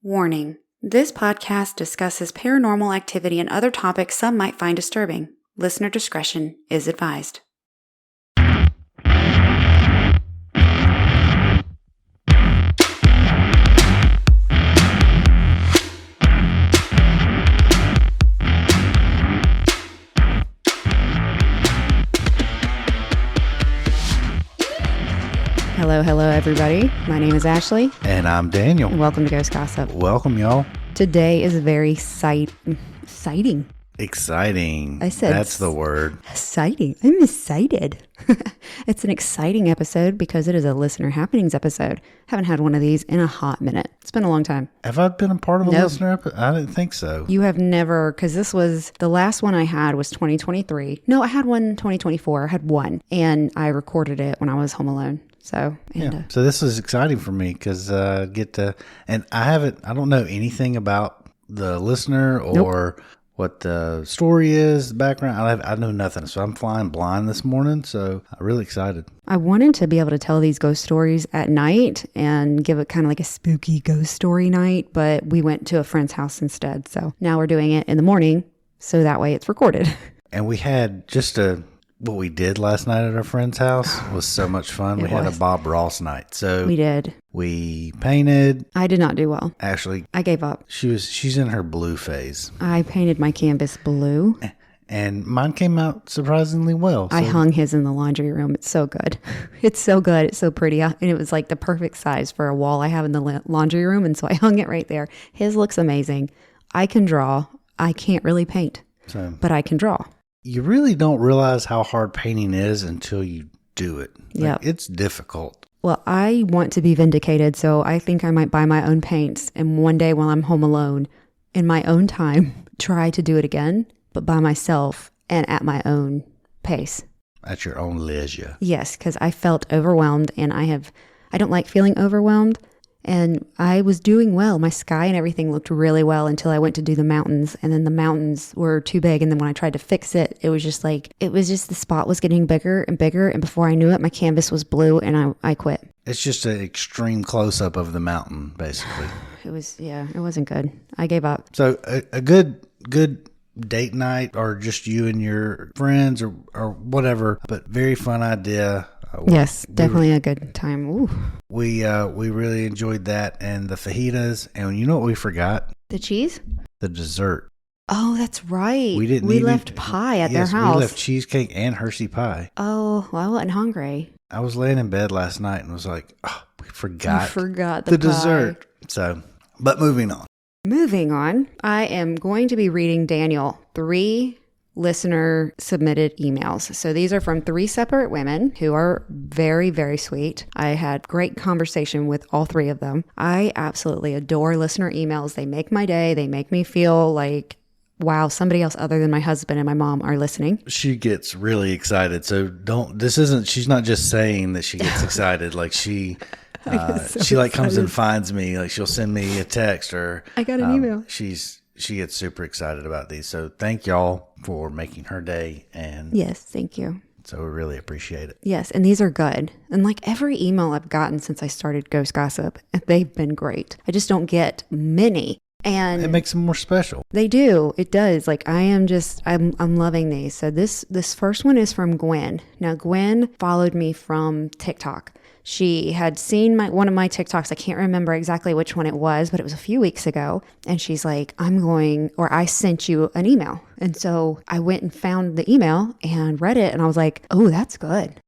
Warning: this podcast discusses paranormal activity and other topics some might find disturbing. Listener discretion is advised. Hello, everybody. My name is Ashley. And I'm Daniel. And welcome to Ghost Gossip. Welcome, y'all. Today is very exciting. Exciting. I said that's the word. Exciting. I'm excited. It's an exciting episode because it is a listener happenings episode. Haven't had one of these in a hot minute. It's been a long time. Have I been a part of a No. listener episode? I didn't think so. You have never, because this was, the last one I had was 2023. No, I had one 2024. I had one, and I recorded it when I was home alone. So, So this is exciting for me because I get to, and I don't know anything about the listener or what the story is, the background. I know nothing. So I'm flying blind this morning. So I'm really excited. I wanted to be able to tell these ghost stories at night and give it kind of like a spooky ghost story night, but we went to a friend's house instead. So now we're doing it in the morning. So that way it's recorded. And we had what we did last night at our friend's house was so much fun. We had a Bob Ross night. So we did. We painted. I did not do well. Ashley, I gave up. She's in her blue phase. I painted my canvas blue. And mine came out surprisingly well. I hung his in the laundry room. It's so good. It's so good. It's so pretty. And it was like the perfect size for a wall I have in the laundry room. And so I hung it right there. His looks amazing. I can draw. I can't really paint, but I can draw. You really don't realize how hard painting is until you do it. Yeah. It's difficult. Well, I want to be vindicated, so I think I might buy my own paints and one day while I'm home alone, in my own time, try to do it again, but by myself and at my own pace. At your own leisure. Yes, because I felt overwhelmed, and I don't like feeling overwhelmed. And I was doing well. My sky and everything looked really well until I went to do the mountains. And then the mountains were too big. And then when I tried to fix it, it was just the spot was getting bigger and bigger. And before I knew it, my canvas was blue and I quit. It's just an extreme close-up of the mountain, basically. It wasn't good. I gave up. So a good date night, or just you and your friends or whatever, but very fun idea. Yes, definitely a good time. Ooh. We really enjoyed that, and the fajitas, and you know what we forgot? The cheese? The dessert. Oh, that's right. We left pie at their house. We left cheesecake and Hershey pie. Oh, well, I wasn't hungry. I was laying in bed last night and was like, oh, we forgot. I forgot the pie. Dessert. So, but moving on. I am going to be reading Daniel 3 listener submitted emails. So these are from 3 separate women who are very, very sweet. I had great conversation with all 3 of them. I absolutely adore listener emails. They make my day. They make me feel like, wow, somebody else other than my husband and my mom are listening. She gets really excited. So she's not just saying that she gets excited. Like she comes and finds me. Like she'll send me a text or I got an email. She gets super excited about these. So thank y'all for making her day. And yes, thank you. So we really appreciate it. Yes, and these are good. And like every email I've gotten since I started Ghost Gossip, they've been great. I just don't get many. And it makes them more special. They do. It does. Like I'm loving these. So this first one is from Gwen. Now Gwen followed me from TikTok. She had seen one of my TikToks. I can't remember exactly which one it was, but it was a few weeks ago. And she's like, I sent you an email. And so I went and found the email and read it. And I was like, oh, that's good.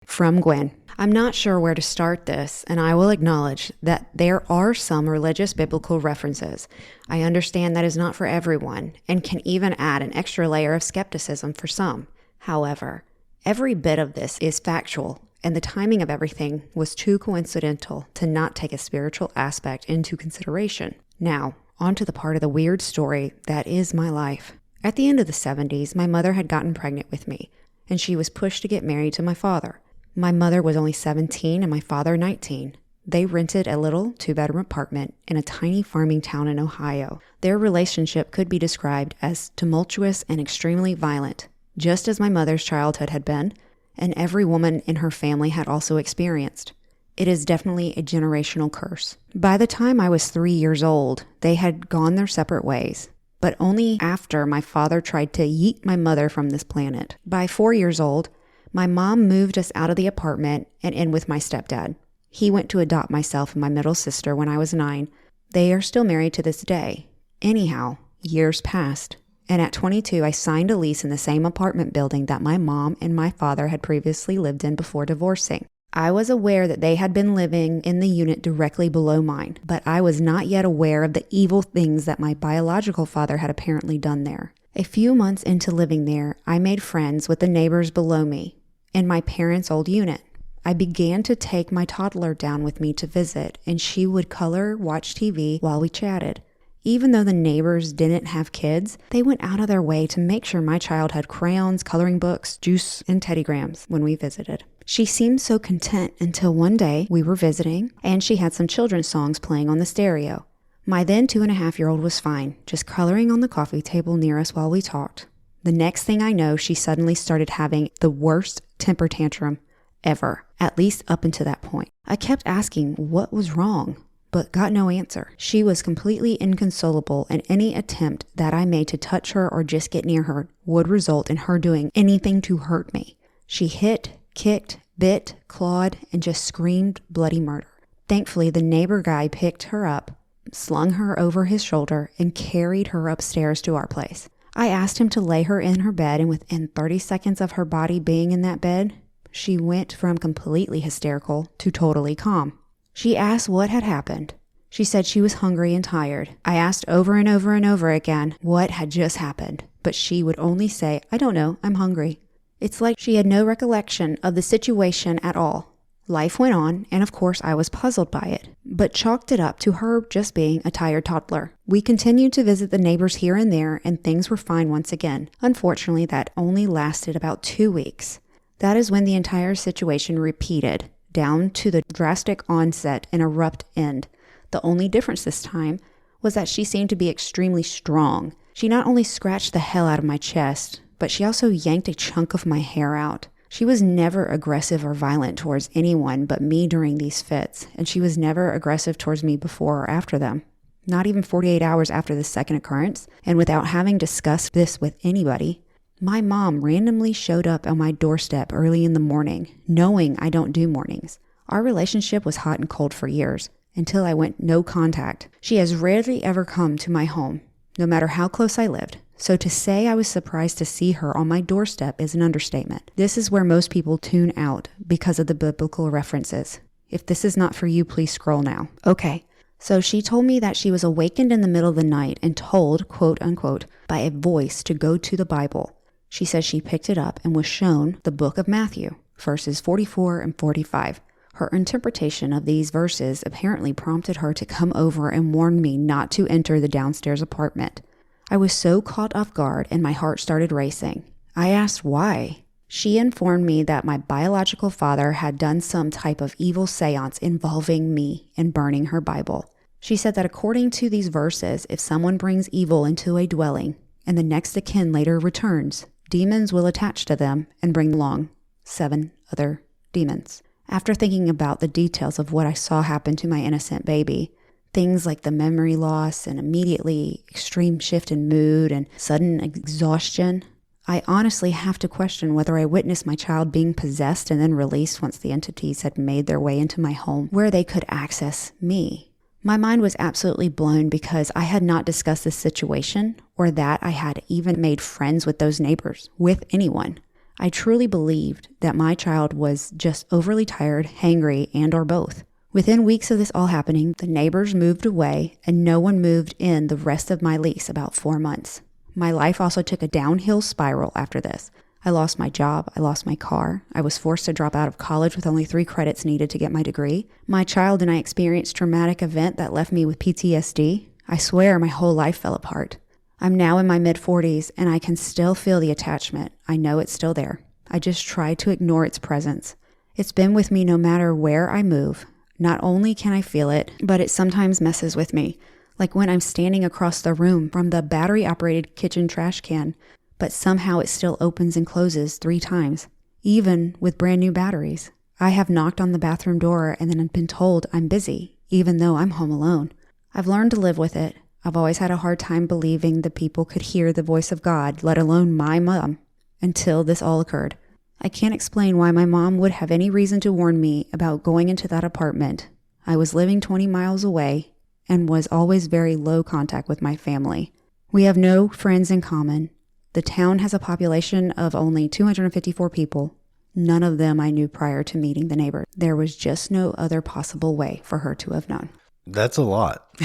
From Gwen. I'm not sure where to start this, and I will acknowledge that there are some religious biblical references. I understand that is not for everyone and can even add an extra layer of skepticism for some. However, every bit of this is factual, and the timing of everything was too coincidental to not take a spiritual aspect into consideration. Now, on to the part of the weird story that is my life. At the end of the 70s, my mother had gotten pregnant with me, and she was pushed to get married to my father. My mother was only 17 and my father 19. They rented a little 2-bedroom apartment in a tiny farming town in Ohio. Their relationship could be described as tumultuous and extremely violent, just as my mother's childhood had been, and every woman in her family had also experienced. It is definitely a generational curse. By the time I was 3 years old, they had gone their separate ways, but only after my father tried to yeet my mother from this planet. By 4 years old, my mom moved us out of the apartment and in with my stepdad. He went to adopt myself and my middle sister when I was 9. They are still married to this day. Anyhow, years passed, and at 22, I signed a lease in the same apartment building that my mom and my father had previously lived in before divorcing. I was aware that they had been living in the unit directly below mine, but I was not yet aware of the evil things that my biological father had apparently done there. A few months into living there, I made friends with the neighbors below me in my parents' old unit. I began to take my toddler down with me to visit, and she would color, watch TV while we chatted. Even though the neighbors didn't have kids, they went out of their way to make sure my child had crayons, coloring books, juice, and teddygrams when we visited. She seemed so content until one day we were visiting, and she had some children's songs playing on the stereo. My then 2.5-year-old was fine, just coloring on the coffee table near us while we talked. The next thing I know, she suddenly started having the worst temper tantrum ever, at least up until that point. I kept asking what was wrong, but got no answer. She was completely inconsolable, and any attempt that I made to touch her or just get near her would result in her doing anything to hurt me. She hit, kicked, bit, clawed, and just screamed bloody murder. Thankfully, the neighbor guy picked her up, slung her over his shoulder, and carried her upstairs to our place. I asked him to lay her in her bed, and within 30 seconds of her body being in that bed, she went from completely hysterical to totally calm. She asked what had happened. She said she was hungry and tired. I asked over and over and over again what had just happened, but she would only say, "I don't know, I'm hungry." It's like she had no recollection of the situation at all. Life went on, and of course I was puzzled by it, but chalked it up to her just being a tired toddler. We continued to visit the neighbors here and there, and things were fine once again. Unfortunately, that only lasted about 2 weeks. That is when the entire situation repeated, down to the drastic onset and abrupt end. The only difference this time was that she seemed to be extremely strong. She not only scratched the hell out of my chest, but she also yanked a chunk of my hair out. She was never aggressive or violent towards anyone but me during these fits, and she was never aggressive towards me before or after them. Not even 48 hours after the second occurrence, and without having discussed this with anybody. My mom randomly showed up on my doorstep early in the morning, knowing I don't do mornings. Our relationship was hot and cold for years, until I went no contact. She has rarely ever come to my home, no matter how close I lived. So to say I was surprised to see her on my doorstep is an understatement. This is where most people tune out because of the biblical references. If this is not for you, please scroll now. Okay. So she told me that she was awakened in the middle of the night and told, quote unquote, by a voice to go to the Bible. She says she picked it up and was shown the book of Matthew, verses 44 and 45. Her interpretation of these verses apparently prompted her to come over and warn me not to enter the downstairs apartment. I was so caught off guard and my heart started racing. I asked why. She informed me that my biological father had done some type of evil seance involving me and burning her Bible. She said that according to these verses, if someone brings evil into a dwelling and the next of kin later returns, demons will attach to them and bring along 7 other demons. After thinking about the details of what I saw happen to my innocent baby, things like the memory loss and immediately extreme shift in mood and sudden exhaustion, I honestly have to question whether I witnessed my child being possessed and then released once the entities had made their way into my home where they could access me. My mind was absolutely blown because I had not discussed this situation or that I had even made friends with those neighbors, with anyone. I truly believed that my child was just overly tired, hangry, and or both. Within weeks of this all happening, the neighbors moved away and no one moved in the rest of my lease, about 4 months. My life also took a downhill spiral after this. I lost my job, I lost my car, I was forced to drop out of college with only 3 credits needed to get my degree. My child and I experienced a traumatic event that left me with PTSD. I swear my whole life fell apart. I'm now in my mid-40s and I can still feel the attachment. I know it's still there. I just try to ignore its presence. It's been with me no matter where I move. Not only can I feel it, but it sometimes messes with me. Like when I'm standing across the room from the battery-operated kitchen trash can, but somehow it still opens and closes 3 times, even with brand new batteries. I have knocked on the bathroom door and then been told I'm busy, even though I'm home alone. I've learned to live with it. I've always had a hard time believing that people could hear the voice of God, let alone my mom, until this all occurred. I can't explain why my mom would have any reason to warn me about going into that apartment. I was living 20 miles away and was always very low contact with my family. We have no friends in common. The town has a population of only 254 people. None of them I knew prior to meeting the neighbor. There was just no other possible way for her to have known. That's a lot.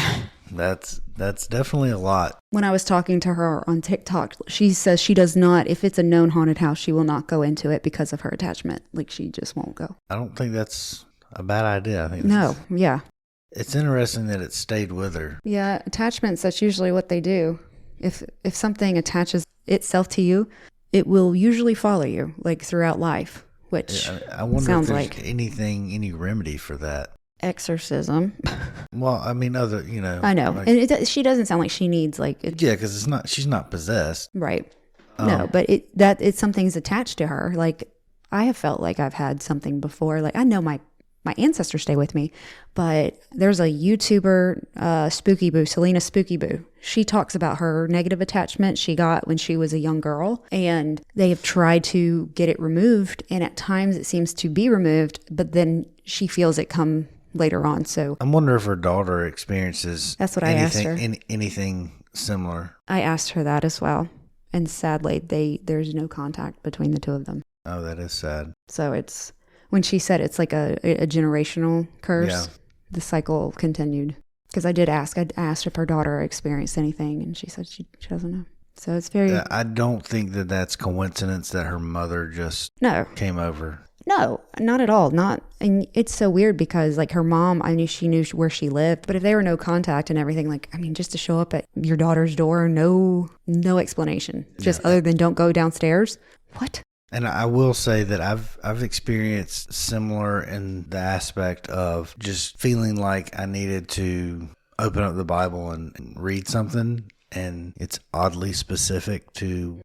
That's definitely a lot. When I was talking to her on TikTok, she says she does not, if it's a known haunted house, she will not go into it because of her attachment. Like, she just won't go. I don't think that's a bad idea. I think yeah. It's interesting that it stayed with her. Yeah, attachments, that's usually what they do. If something attaches itself to you, it will usually follow you, like, throughout life, which I wonder sounds if there's like any remedy for that. Exorcism. Well, I mean, I know. Like, and she doesn't sound like she needs, like... yeah, because she's not possessed. Right. No, but it's something's attached to her. Like, I have felt like I've had something before. Like, I know my ancestors stay with me, but there's a YouTuber, Spooky Boo, Selena Spooky Boo. She talks about her negative attachment she got when she was a young girl, and they have tried to get it removed, and at times it seems to be removed, but then she feels it come later on. So I wonder if her daughter experiences that's what I asked her. Anything similar. I asked her that as well, and sadly, there's no contact between the two of them. Oh, that is sad. So it's... When she said it's like a generational curse, yeah. The cycle continued. Because I asked if her daughter experienced anything, and she said she doesn't know. So it's very... I don't think that's coincidence that her mother just came over. No, not at all. And it's so weird because, like, her mom, I knew she knew where she lived, but if there were no contact and everything, like, I mean, just to show up at your daughter's door, no explanation, just other than don't go downstairs. What? And I will say that I've experienced similar in the aspect of just feeling like I needed to open up the Bible and read something, and it's oddly specific to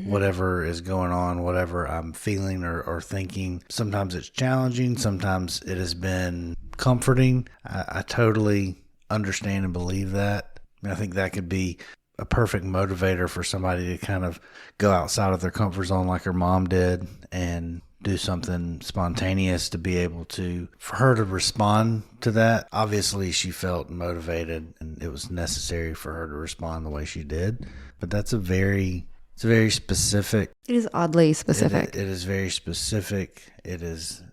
whatever is going on, whatever I'm feeling or thinking. Sometimes it's challenging. Sometimes it has been comforting. I totally understand and believe that. I think that could be a perfect motivator for somebody to kind of go outside of their comfort zone like her mom did and do something spontaneous to be able to, for her to respond to that. Obviously she felt motivated and it was necessary for her to respond the way she did, but it's very specific. It is oddly specific. It is very specific.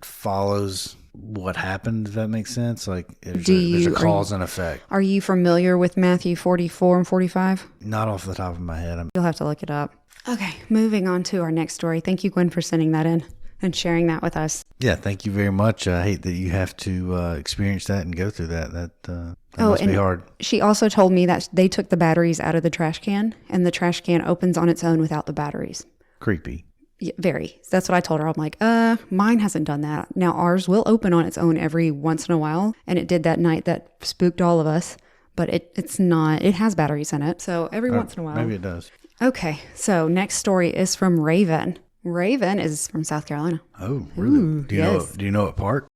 Follows what happened, if that makes sense. Like, there's a cause and effect. Are you familiar with Matthew 44 and 45? Not off the top of my head. You'll have to look it up. Okay, moving on to our next story. Thank you, Gwen, for sending that in and sharing that with us. Yeah, thank you very much. I hate that you have to experience that and go through that. That must be hard. She also told me that they took the batteries out of the trash can, and the trash can opens on its own without the batteries. Creepy. Yeah, very. That's what I told her. I'm like, mine hasn't done that. Now ours will open on its own every once in a while, and it did that night that spooked all of us, but it's not. It has batteries in it, so every once in a while. Maybe it does. Okay, so next story is from Raven. Raven is from South Carolina. Oh, really? Ooh, do you know what part?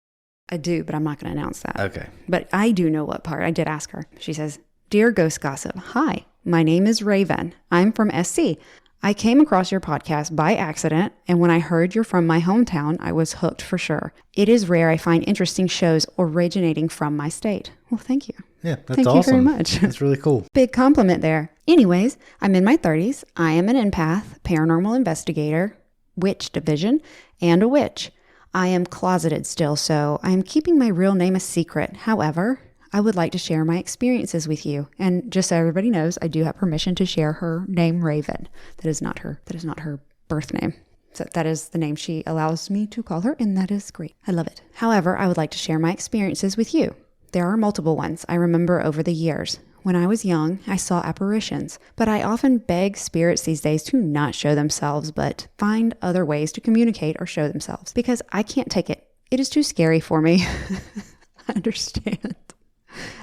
I do, but I'm not going to announce that. Okay. But I do know what part. I did ask her. She says, "Dear Ghost Gossip, hi, my name is Raven. I'm from SC. I came across your podcast by accident, and when I heard you're from my hometown, I was hooked for sure. It is rare I find interesting shows originating from my state." Well, thank you. Yeah, that's awesome. Thank you very much. That's really cool. Big compliment there. Anyways, I'm in my 30s. I am an empath, paranormal investigator, witch division, and a witch. I am closeted still, so I am keeping my real name a secret. However, I would like to share my experiences with you. And just so everybody knows, I do have permission to share her name, Raven. That is not her birth name. So that is the name she allows me to call her, and that is great. I love it. However, I would like to share my experiences with you. There are multiple ones I remember over the years. When I was young, I saw apparitions, but I often beg spirits these days to not show themselves, but find other ways to communicate or show themselves, because I can't take it. It is too scary for me. I understand.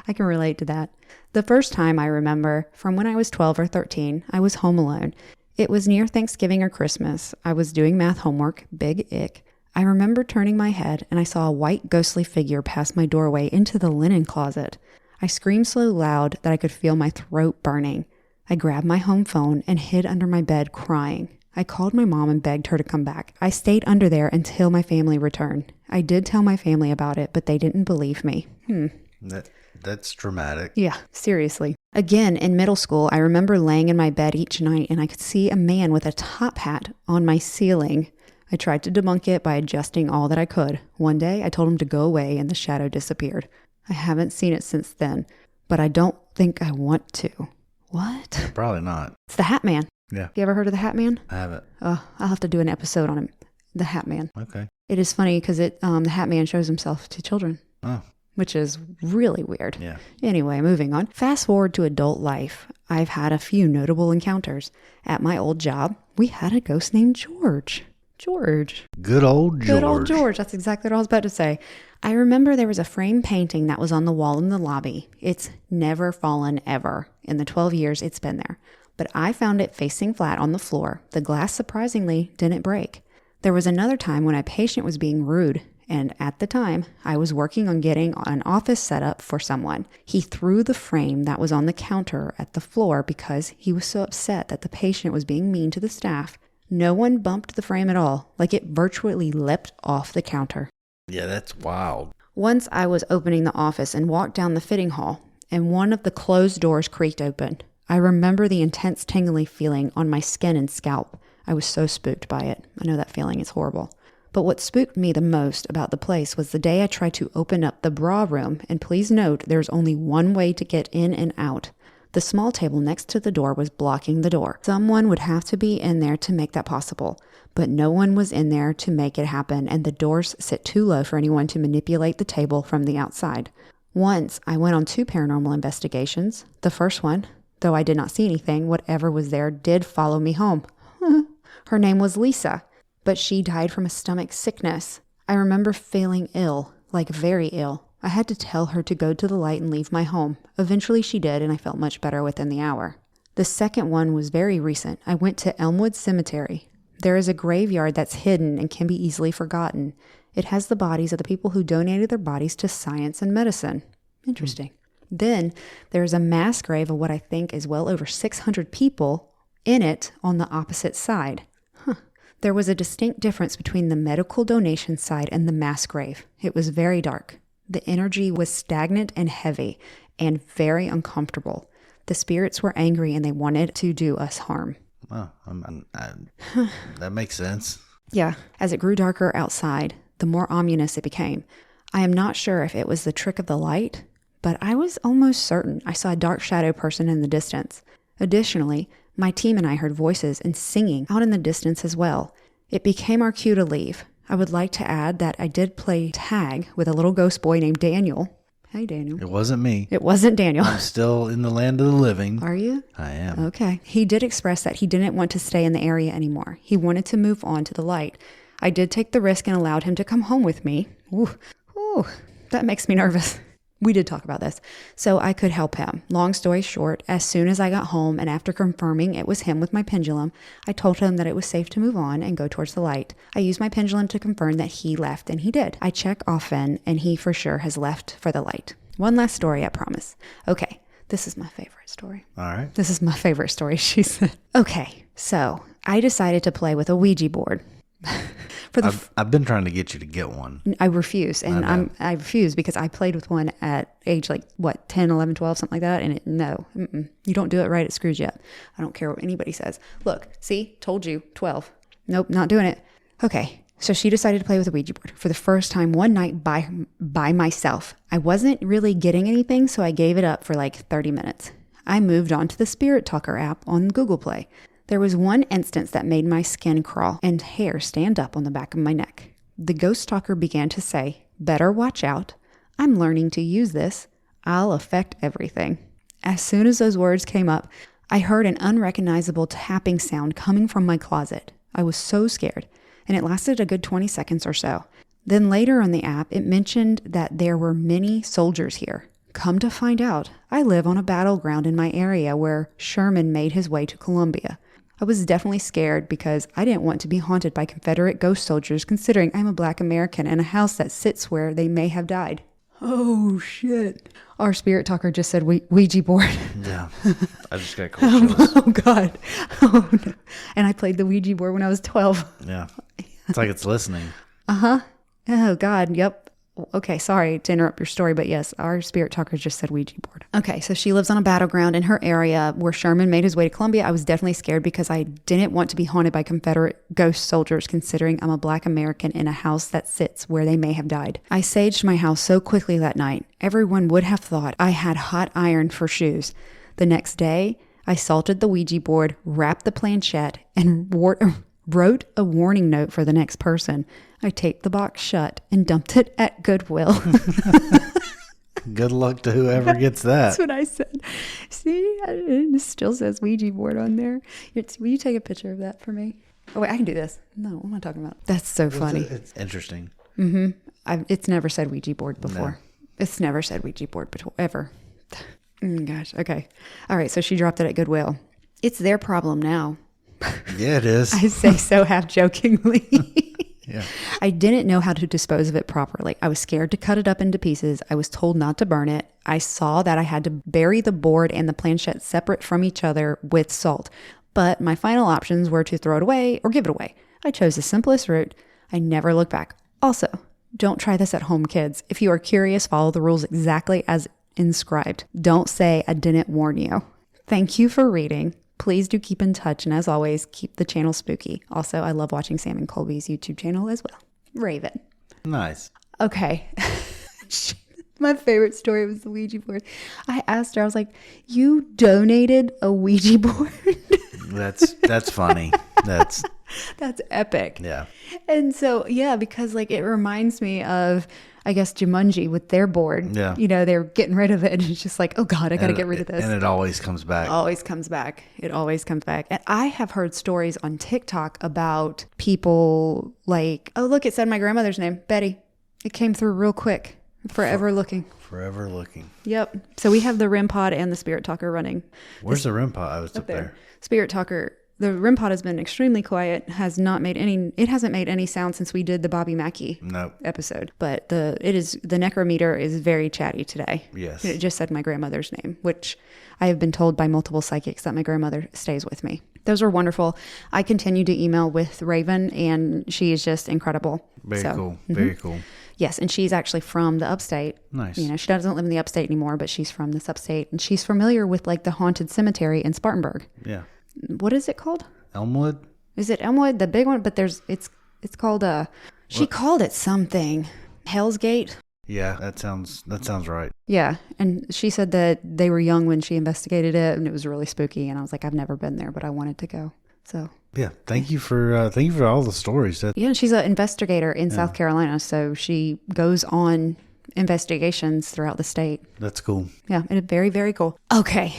I can relate to that. The first time I remember, from when I was 12 or 13, I was home alone. It was near Thanksgiving or Christmas. I was doing math homework, big ick. I remember turning my head and I saw a white ghostly figure pass my doorway into the linen closet. I screamed so loud that I could feel my throat burning. I grabbed my home phone and hid under my bed crying. I called my mom and begged her to come back. I stayed under there until my family returned. I did tell my family about it, but they didn't believe me. That's dramatic. Yeah, seriously. Again, in middle school, I remember laying in my bed each night and I could see a man with a top hat on my ceiling. I tried to debunk it by adjusting all that I could. One day, I told him to go away and the shadow disappeared. I haven't seen it since then, but I don't think I want to. What? Probably not. It's the Hat Man. Yeah. You ever heard of the Hat Man? I haven't. Oh, I'll have to do an episode on him. The Hat Man. Okay. It is funny because the Hat Man shows himself to children. Oh. Which is really weird. Yeah. Anyway, moving on. Fast forward to adult life. I've had a few notable encounters. At my old job, we had a ghost named George. George. Good old George. Good old George. That's exactly what I was about to say. I remember there was a framed painting that was on the wall in the lobby. It's never fallen ever. In the 12 years it's been there. But I found it facing flat on the floor. The glass surprisingly didn't break. There was another time when a patient was being rude, and at the time, I was working on getting an office set up for someone. He threw the frame that was on the counter at the floor because he was so upset that the patient was being mean to the staff. No one bumped the frame at all, like it virtually leapt off the counter. Yeah, that's wild. Once I was opening the office and walked down the fitting hall, and one of the closed doors creaked open. I remember the intense tingly feeling on my skin and scalp. I was so spooked by it. I know that feeling is horrible. But what spooked me the most about the place was the day I tried to open up the bra room, and please note there's only one way to get in and out. The small table next to the door was blocking the door. Someone would have to be in there to make that possible, but no one was in there to make it happen, and the doors sit too low for anyone to manipulate the table from the outside. Once, I went on 2 paranormal investigations. The first one, though I did not see anything, whatever was there did follow me home. Her name was Lisa, but she died from a stomach sickness. I remember feeling ill, like very ill. I had to tell her to go to the light and leave my home. Eventually she did, and I felt much better within the hour. The second one was very recent. I went to Elmwood Cemetery. There is a graveyard that's hidden and can be easily forgotten. It has the bodies of the people who donated their bodies to science and medicine. Interesting. Then there is a mass grave of what I think is well over 600 people in it on the opposite side. There was a distinct difference between the medical donation side and the mass grave. It was very dark. The energy was stagnant and heavy and very uncomfortable. The spirits were angry and they wanted to do us harm. Well, that makes sense. Yeah. As it grew darker outside, the more ominous it became. I am not sure if it was the trick of the light, but I was almost certain I saw a dark shadow person in the distance. Additionally, my team and I heard voices and singing out in the distance as well. It became our cue to leave. I would like to add that I did play tag with a little ghost boy named Daniel. Hey, Daniel. It wasn't me. It wasn't Daniel. I'm still in the land of the living. Are you? I am. Okay. He did express that he didn't want to stay in the area anymore. He wanted to move on to the light. I did take the risk and allowed him to come home with me. Ooh, that makes me nervous. We did talk about this, so I could help him. Long story short, as soon as I got home and after confirming it was him with my pendulum, I told him that it was safe to move on and go towards the light. I used my pendulum to confirm that he left, and he did. I check often, and he for sure has left for the light. One last story, I promise. Okay, this is my favorite story. All right. This is my favorite story, she said. Okay, so I decided to play with a Ouija board. I've been trying to get you to get one. I refuse. And I refuse because I played with one at age 10, 11, 12, something like that. And you don't do it right, it screws you up. I don't care what anybody says. Look, see, told you, 12. Nope, not doing it. Okay, so she decided to play with a Ouija board for the first time one night by myself. I wasn't really getting anything, so I gave it up for 30 minutes. I moved on to the Spirit Talker app on Google Play. There was one instance that made my skin crawl and hair stand up on the back of my neck. The ghost talker began to say, "Better watch out. I'm learning to use this. I'll affect everything." As soon as those words came up, I heard an unrecognizable tapping sound coming from my closet. I was so scared, and it lasted a good 20 seconds or so. Then later on the app, it mentioned that there were many soldiers here. Come to find out, I live on a battleground in my area where Sherman made his way to Columbia. I was definitely scared because I didn't want to be haunted by Confederate ghost soldiers, considering I'm a Black American in a house that sits where they may have died. Oh, shit. Our spirit talker just said Ouija board. Yeah. I just got cold chills. Oh, God. Oh, no. And I played the Ouija board when I was 12. Yeah. It's like it's listening. Uh-huh. Oh, God. Yep. Okay, sorry to interrupt your story, but yes, our spirit talker just said Ouija board. Okay, so she lives on a battleground in her area where Sherman made his way to Columbia. I was definitely scared because I didn't want to be haunted by Confederate ghost soldiers, considering I'm a Black American in a house that sits where they may have died. I saged my house so quickly that night, everyone would have thought I had hot iron for shoes. The next day, I salted the Ouija board, wrapped the planchette, and wrote a warning note for the next person. I taped the box shut and dumped it at Goodwill. Good luck to whoever gets that. That's what I said. See, it still says Ouija board on there. Will you take a picture of that for me? Oh, wait, I can do this. No, what am I talking about? That's so funny. It's interesting. Mm-hmm. It's never said Ouija board before. No. It's never said Ouija board before, ever. Gosh, okay. All right, so she dropped it at Goodwill. It's their problem now. Yeah, it is. I say so half jokingly. Yeah. I didn't know how to dispose of it properly. I was scared to cut it up into pieces. I was told not to burn it. I saw that I had to bury the board and the planchette separate from each other with salt. But my final options were to throw it away or give it away. I chose the simplest route. I never looked back. Also, don't try this at home, kids. If you are curious, follow the rules exactly as inscribed. Don't say I didn't warn you. Thank you for reading. Please do keep in touch, and as always, keep the channel spooky. Also, I love watching Sam and Colby's YouTube channel as well. Raven. Nice. Okay. My favorite story was the Ouija board. I asked her, I was like, you donated a Ouija board? That's funny. That's epic. Yeah. And so, yeah, because like it reminds me of, I guess, Jumanji with their board. Yeah. You know, they're getting rid of it. And it's just like, oh God, I got to get rid of this. And it always comes back. Always comes back. It always comes back. And I have heard stories on TikTok about people like, oh, look, it said my grandmother's name, Betty. It came through real quick. Forever looking. Forever looking. Yep. So we have the REM pod and the Spirit Talker running. Where's the REM pod? I was up there. Spirit Talker. The REM pod has been extremely quiet. It hasn't made any sound since we did the Bobby Mackey episode. But the necrometer is very chatty today. Yes. It just said my grandmother's name, which I have been told by multiple psychics that my grandmother stays with me. Those were wonderful. I continue to email with Raven, and she is just incredible. Very cool. Very cool. Yes, and she's actually from the upstate. Nice. You know, she doesn't live in the upstate anymore, but she's from this upstate, and she's familiar with like the haunted cemetery in Spartanburg. Yeah. What is it called? Elmwood? Is it Elmwood, the big one? But it's called she called it something. Hell's Gate. Yeah, that sounds right. Yeah, and she said that they were young when she investigated it, and it was really spooky. And I was like, I've never been there, but I wanted to go. So yeah, thank you for all the stories. Yeah, she's an investigator in South Carolina, so she goes on investigations throughout the state. That's cool. Yeah, and very, very cool. Okay,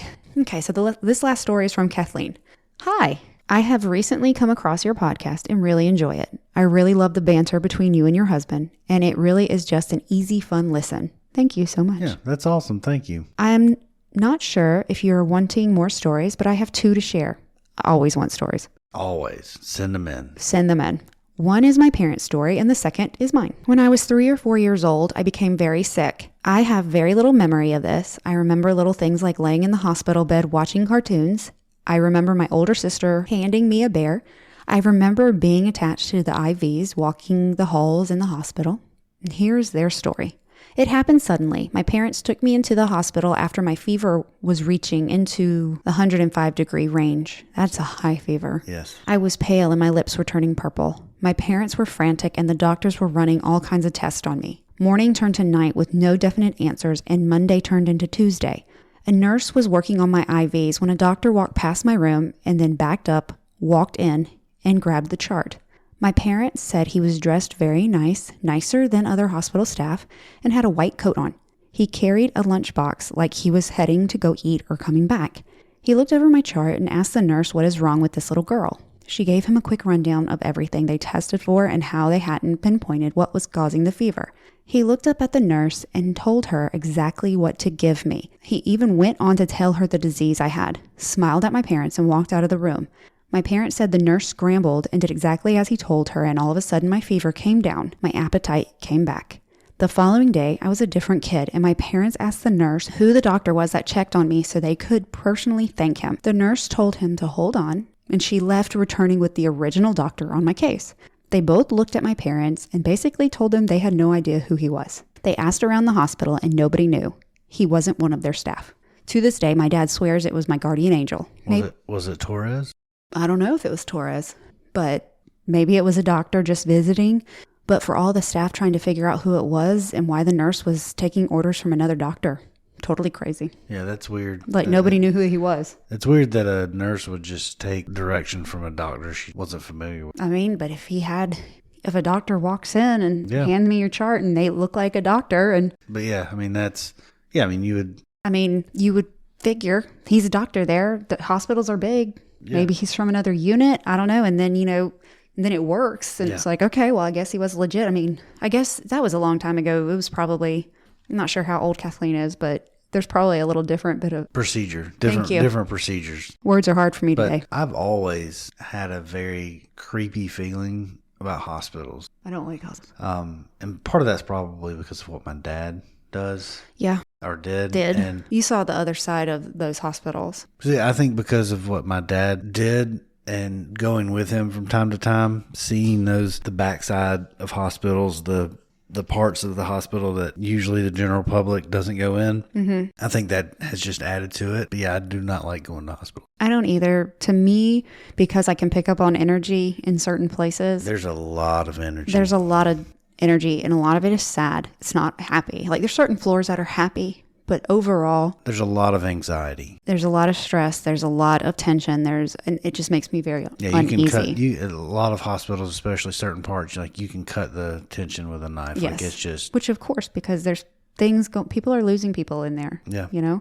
so this last story is from Kathleen. Hi, I have recently come across your podcast and really enjoy it. I really love the banter between you and your husband, and it really is just an easy, fun listen. Thank you so much. Yeah, that's awesome. Thank you. I'm not sure if you're wanting more stories, but I have 2 to share. I always want stories. Always. Send them in. Send them in. One is my parents' story, and the second is mine. When I was 3 or 4 years old, I became very sick. I have very little memory of this. I remember little things like laying in the hospital bed watching cartoons. I remember my older sister handing me a bear. I remember being attached to the IVs, walking the halls in the hospital. And here's their story. It happened suddenly. My parents took me into the hospital after my fever was reaching into the 105-degree range. That's a high fever. Yes. I was pale and my lips were turning purple. My parents were frantic and the doctors were running all kinds of tests on me. Morning turned to night with no definite answers, and Monday turned into Tuesday. A nurse was working on my IVs when a doctor walked past my room and then backed up, walked in, and grabbed the chart. My parents said he was dressed very nice, nicer than other hospital staff, and had a white coat on. He carried a lunchbox like he was heading to go eat or coming back. He looked over my chart and asked the nurse what is wrong with this little girl. She gave him a quick rundown of everything they tested for and how they hadn't pinpointed what was causing the fever. He looked up at the nurse and told her exactly what to give me. He even went on to tell her the disease I had, smiled at my parents, and walked out of the room. My parents said the nurse scrambled and did exactly as he told her, and all of a sudden my fever came down. My appetite came back. The following day, I was a different kid, and my parents asked the nurse who the doctor was that checked on me so they could personally thank him. The nurse told him to hold on, and she left, returning with the original doctor on my case. They both looked at my parents and basically told them they had no idea who he was. They asked around the hospital, and nobody knew. He wasn't one of their staff. To this day, my dad swears it was my guardian angel. Was it Torres? I don't know if it was Torres, but maybe it was a doctor just visiting. But for all the staff trying to figure out who it was and why the nurse was taking orders from another doctor. Totally crazy. Yeah, that's weird. Like nobody knew who he was. It's weird that a nurse would just take direction from a doctor she wasn't familiar with. I mean, but if a doctor walks in and hand me your chart and they look like a doctor and... But yeah, I mean, you would figure he's a doctor there. The hospitals are big. Yeah. Maybe he's from another unit. I don't know. And then, and then it works. And it's like, okay, well, I guess he was legit. I mean, I guess that was a long time ago. It was probably, I'm not sure how old Kathleen is, but there's probably a little different bit of procedure. Different procedures. Words are hard for me today. I've always had a very creepy feeling about hospitals. I don't like hospitals. And part of that's probably because of what my dad does. Yeah. Or did. And you saw the other side of those hospitals. See, I think because of what my dad did and going with him from time to time, seeing the backside of hospitals, the parts of the hospital that usually the general public doesn't go in, I think that has just added to it. But yeah, I do not like going to hospital. I don't either. To me, because I can pick up on energy in certain places. There's a lot of energy. There's a lot of energy, and a lot of it is sad. It's not happy. Like there's certain floors that are happy, but overall there's a lot of anxiety. There's a lot of stress. There's a lot of tension. And it just makes me very uneasy. A lot of hospitals, especially certain parts, like you can cut the tension with a knife. Yes. Like it's just, which of course, because there's things people are losing people in there. Yeah.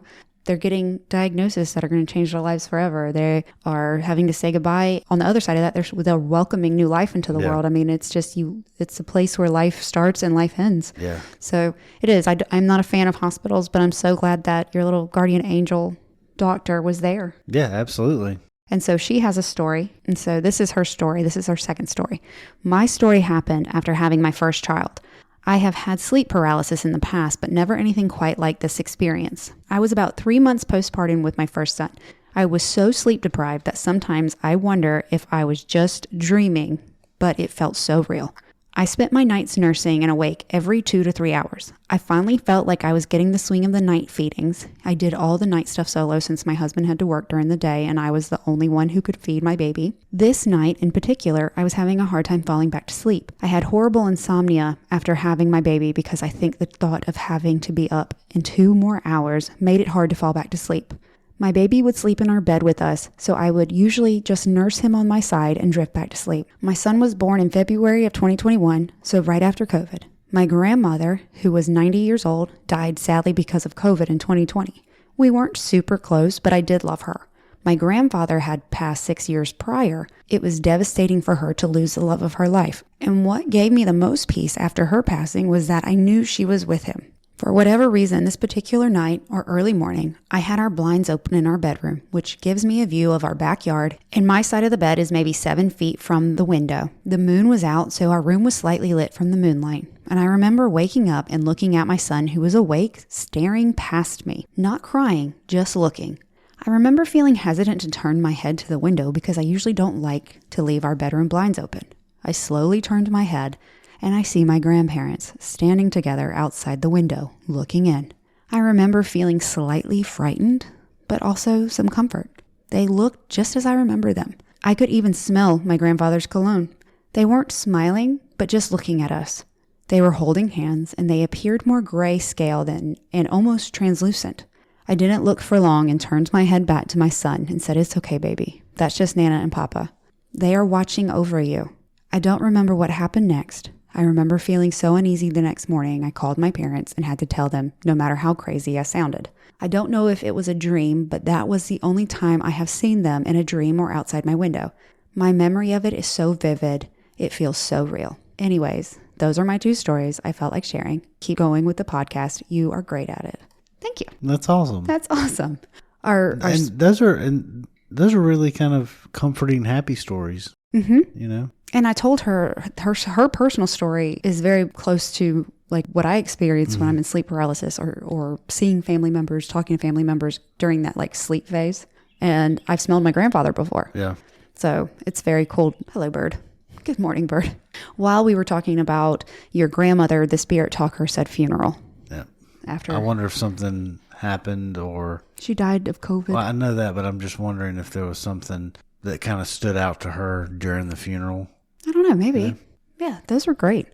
They're getting diagnoses that are going to change their lives forever. They are having to say goodbye. On the other side of that, they're welcoming new life into the world. I mean, it's just it's a place where life starts and life ends. Yeah. So it is. I'm not a fan of hospitals, but I'm so glad that your little guardian angel doctor was there. Yeah, absolutely. And so she has a story. And so this is her story. This is her second story. My story happened after having my first child. I have had sleep paralysis in the past, but never anything quite like this experience. I was about 3 months postpartum with my first son. I was so sleep deprived that sometimes I wonder if I was just dreaming, but it felt so real. I spent my nights nursing and awake every 2 to 3 hours. I finally felt like I was getting the swing of the night feedings. I did all the night stuff solo since my husband had to work during the day and I was the only one who could feed my baby. This night in particular, I was having a hard time falling back to sleep. I had horrible insomnia after having my baby because I think the thought of having to be up in 2 more hours made it hard to fall back to sleep. My baby would sleep in our bed with us, so I would usually just nurse him on my side and drift back to sleep. My son was born in February of 2021, so right after COVID. My grandmother, who was 90 years old, died sadly because of COVID in 2020. We weren't super close, but I did love her. My grandfather had passed 6 years prior. It was devastating for her to lose the love of her life. And what gave me the most peace after her passing was that I knew she was with him. For whatever reason, this particular night or early morning, I had our blinds open in our bedroom, which gives me a view of our backyard, and my side of the bed is maybe 7 feet from the window. The moon was out, so our room was slightly lit from the moonlight. And I remember waking up and looking at my son, who was awake, staring past me, not crying, just looking. I remember feeling hesitant to turn my head to the window because I usually don't like to leave our bedroom blinds open. I slowly turned my head, and I see my grandparents standing together outside the window, looking in. I remember feeling slightly frightened, but also some comfort. They looked just as I remember them. I could even smell my grandfather's cologne. They weren't smiling, but just looking at us. They were holding hands, and they appeared more gray-scaled and almost translucent. I didn't look for long and turned my head back to my son and said, "It's okay, baby. That's just Nana and Papa. They are watching over you." I don't remember what happened next. I remember feeling so uneasy the next morning, I called my parents and had to tell them, no matter how crazy I sounded. I don't know if it was a dream, but that was the only time I have seen them in a dream or outside my window. My memory of it is so vivid, it feels so real. Anyways, those are my 2 stories I felt like sharing. Keep going with the podcast. You are great at it. Thank you. That's awesome. That's awesome. And those are, and those are really kind of comforting, happy stories. Mm-hmm. And I told her her personal story is very close to like what I experience when I'm in sleep paralysis or seeing family members, talking to family members during that like sleep phase. And I've smelled my grandfather before. Yeah. So it's very cool. Hello, bird. Good morning, bird. While we were talking about your grandmother, the spirit talker said funeral. Yeah. After I wonder if something happened or... She died of COVID. Well, I know that, but I'm just wondering if there was something that kind of stood out to her during the funeral. I don't know, maybe. Yeah, those were great.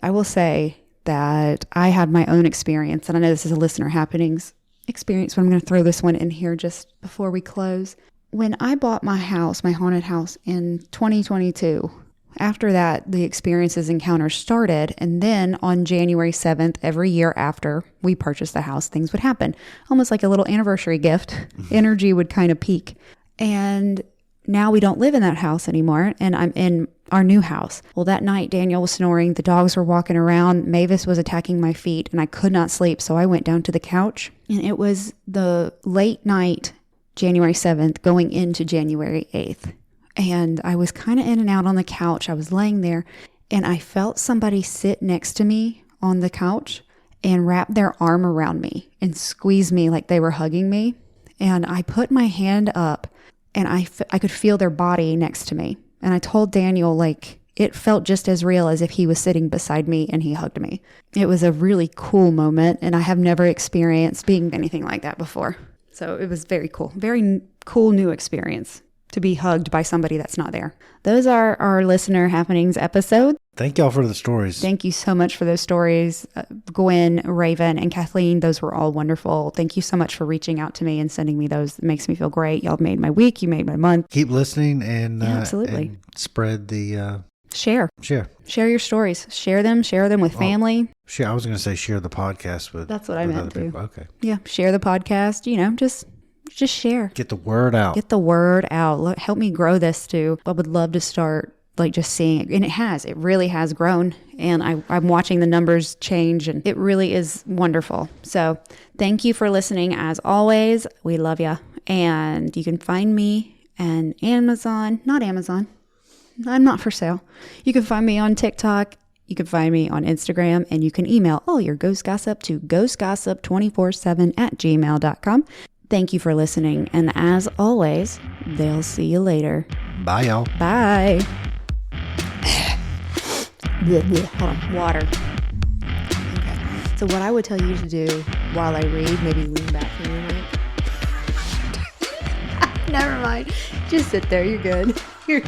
I will say that I had my own experience, and I know this is a listener happenings experience, but I'm going to throw this one in here just before we close. When I bought my house, my haunted house in 2022, after that, the experiences encounters started, and then on January 7th, every year after we purchased the house, things would happen. Almost like a little anniversary gift. Energy would kind of peak. And now we don't live in that house anymore, and I'm in our new house. Well, that night, Daniel was snoring. The dogs were walking around. Mavis was attacking my feet, and I could not sleep, so I went down to the couch. And it was the late night, January 7th, going into January 8th. And I was kind of in and out on the couch. I was laying there, and I felt somebody sit next to me on the couch and wrap their arm around me and squeeze me like they were hugging me. And I put my hand up, and I could feel their body next to me. And I told Daniel, like, it felt just as real as if he was sitting beside me and he hugged me. It was a really cool moment, and I have never experienced being anything like that before. So it was very cool. Very cool new experience to be hugged by somebody that's not there. Those are our listener happenings episode. Thank y'all for the stories. Thank you so much for those stories. Gwen, Raven, and Kathleen, those were all wonderful. Thank you so much for reaching out to me and sending me those. It makes me feel great. Y'all made my week. You made my month. Keep listening and, absolutely. And spread the... Share your stories. Share them with family. I was going to say share the podcast with... That's what I meant too. Okay. Yeah, share the podcast. Just share. Get the word out. Help me grow this too. I would love to start like just seeing it. And it really has grown. And I'm watching the numbers change, and it really is wonderful. So thank you for listening. As always, we love you. And you can find me on not Amazon. I'm not for sale. You can find me on TikTok. You can find me on Instagram, and you can email all your ghost gossip to ghostgossip247@gmail.com. Thank you for listening. And as always, they'll see you later. Bye, y'all. Bye. Hold on. Water. Okay. So what I would tell you to do while I read, maybe lean back from your mic. Never mind. Just sit there. You're good. Your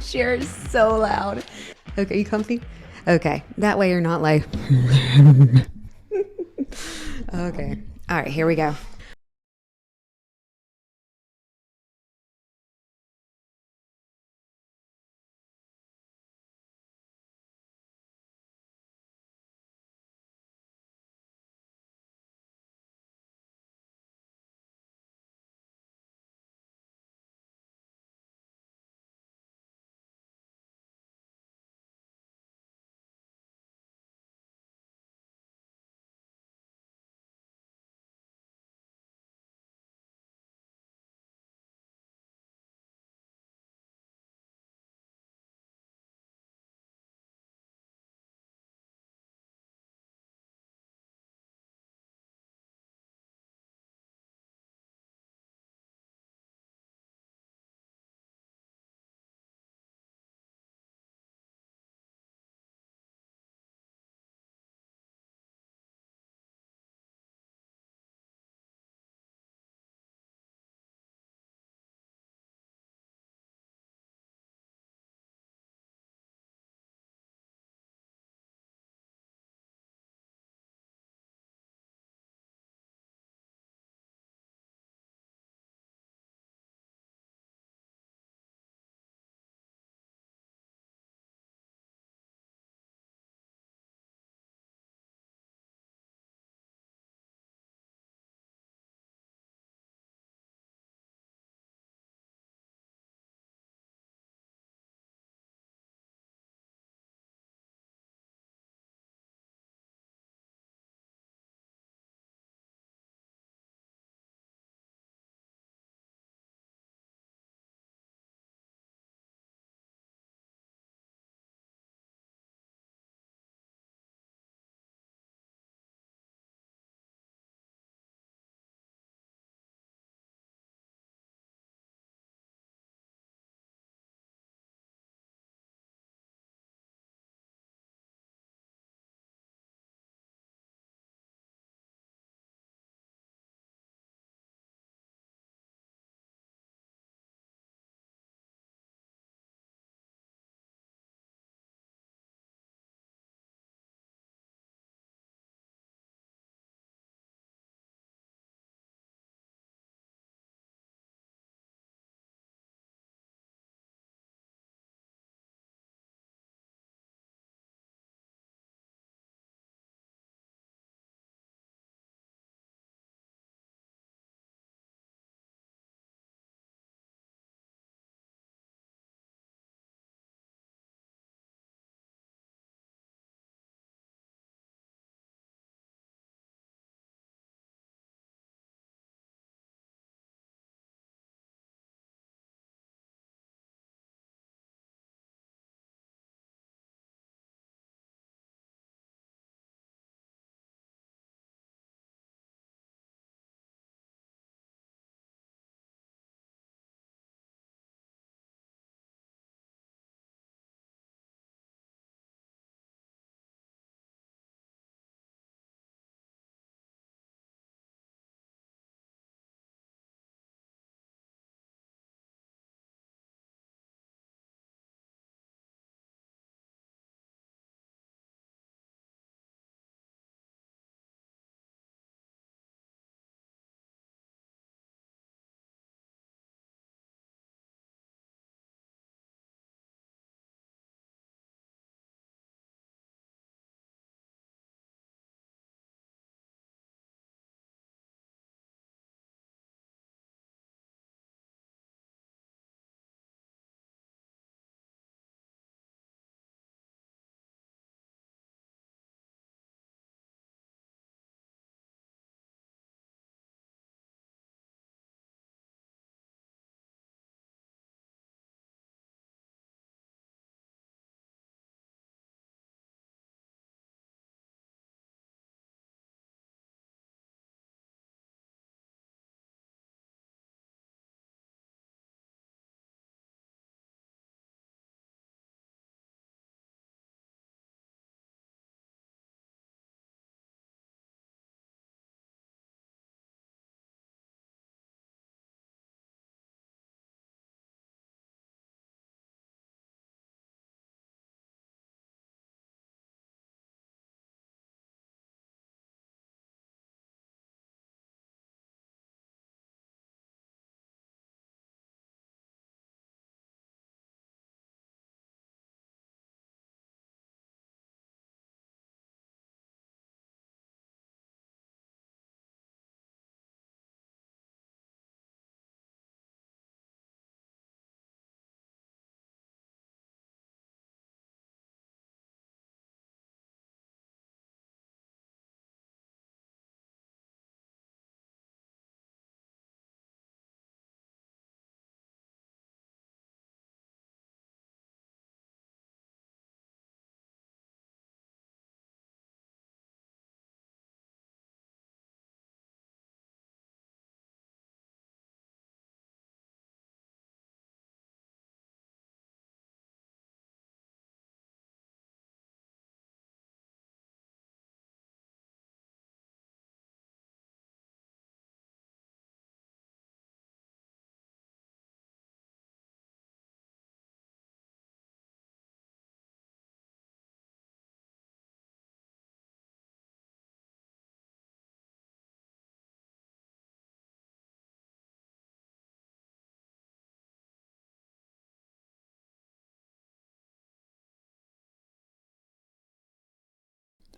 chair is so loud. Okay, you comfy? Okay. That way you're not like... Okay. All right, here we go.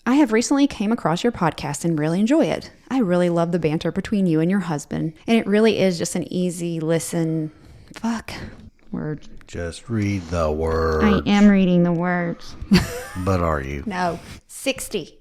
I have recently came across your podcast and really enjoy it. I really love the banter between you and your husband, and it really is just an easy listen. Words. Just read the words. I am reading the words. But are you? No. 60.